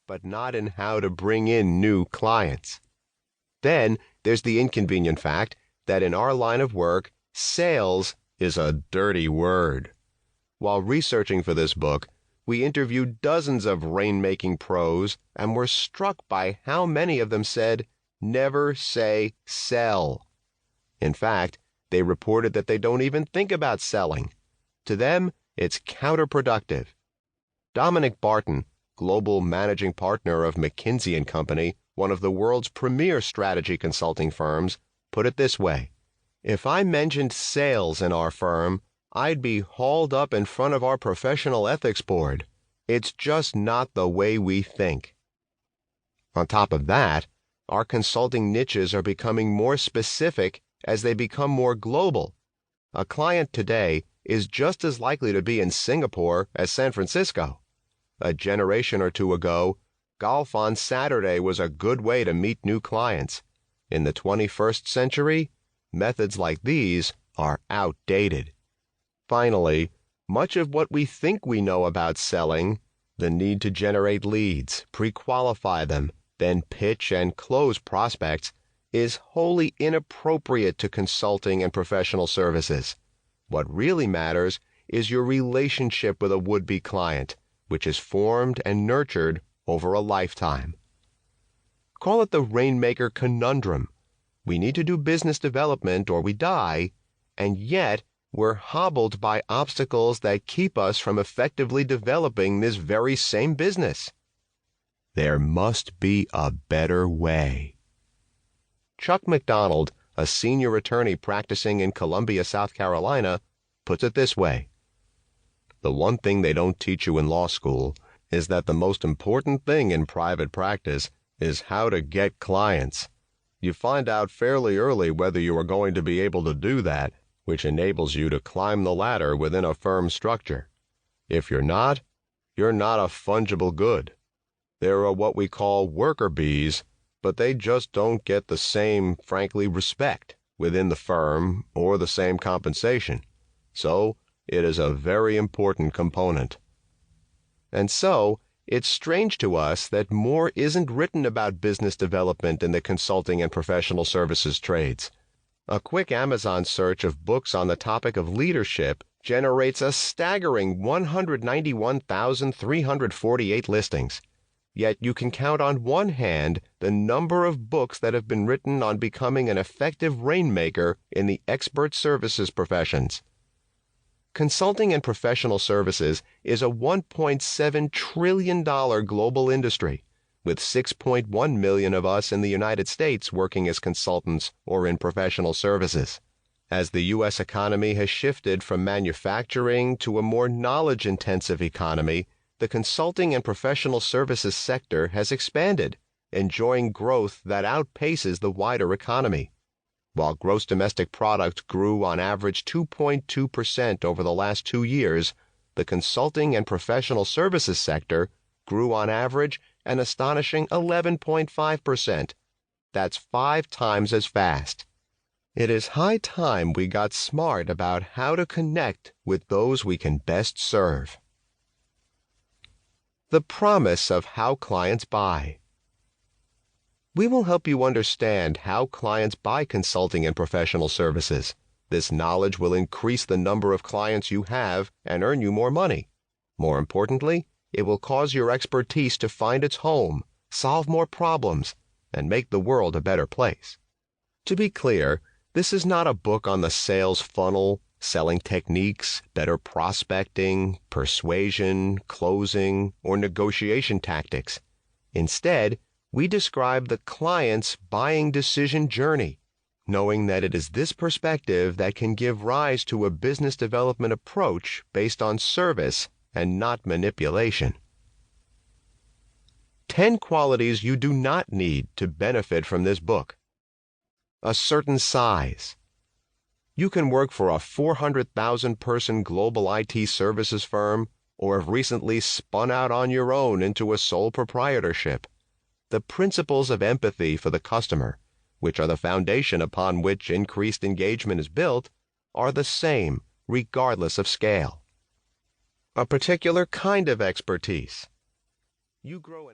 but not in how to bring in new clients. Then there's the inconvenient fact that in our line of work, sales is a dirty word. While researching for this book, we interviewed dozens of rainmaking pros and were struck by how many of them said, "Never say sell." In fact, they reported that they don't even think about selling. To them, it's counterproductive. Dominic Barton, global managing partner of McKinsey & Company, one of the world's premier strategy consulting firms, put it this way: "If I mentioned sales in our firm, I'd be hauled up in front of our professional ethics board. It's just not the way we think." On top of that, our consulting niches are becoming more specific as they become more global. A client today is just as likely to be in Singapore as San Francisco. A generation or two ago, golf on Saturday was a good way to meet new clients. In the 21st century, methods like these are outdated. Finally, much of what we think we know about selling, the need to generate leads, pre-qualify them, then pitch and close prospects, is wholly inappropriate to consulting and professional services. What really matters is your relationship with a would-be client, which is formed and nurtured over a lifetime. Call it the Rainmaker conundrum. We need to do business development or we die, and yet we're hobbled by obstacles that keep us from effectively developing this very same business. There must be a better way. Chuck McDonald, a senior attorney practicing in Columbia, South Carolina, puts it this way: "The one thing they don't teach you in law school is that the most important thing in private practice is how to get clients. You find out fairly early whether you are going to be able to do that, which enables you to climb the ladder within a firm structure. If you're not a fungible good. There are what we call worker bees, but they just don't get the same, frankly, respect within the firm or the same compensation. So it is a very important component." And so, it's strange to us that more isn't written about business development in the consulting and professional services trades. A quick Amazon search of books on the topic of leadership generates a staggering 191,348 listings. Yet you can count on one hand the number of books that have been written on becoming an effective rainmaker in the expert services professions. Consulting and professional services is a $1.7 trillion global industry, with 6.1 million of us in the United States working as consultants or in professional services. As the U.S. economy has shifted from manufacturing to a more knowledge-intensive economy, the consulting and professional services sector has expanded, enjoying growth that outpaces the wider economy. While gross domestic product grew on average 2.2% over the last 2 years, the consulting and professional services sector grew on average an astonishing 11.5%. That's 5 times as fast. It is high time we got smart about how to connect with those we can best serve. The promise of how clients buy. We will help you understand how clients buy consulting and professional services. This knowledge will increase the number of clients you have and earn you more money. More importantly, it will cause your expertise to find its home, solve more problems, and make the world a better place. To be clear, this is not a book on the sales funnel, selling techniques, better prospecting, persuasion, closing, or negotiation tactics. Instead, we describe the client's buying decision journey, knowing that it is this perspective that can give rise to a business development approach based on service and not manipulation. 10 qualities you do not need to benefit from this book. A certain size. You can work for a 400,000-person global IT services firm or have recently spun out on your own into a sole proprietorship. The principles of empathy for the customer, which are the foundation upon which increased engagement is built, are the same regardless of scale. A particular kind of expertise. You grow an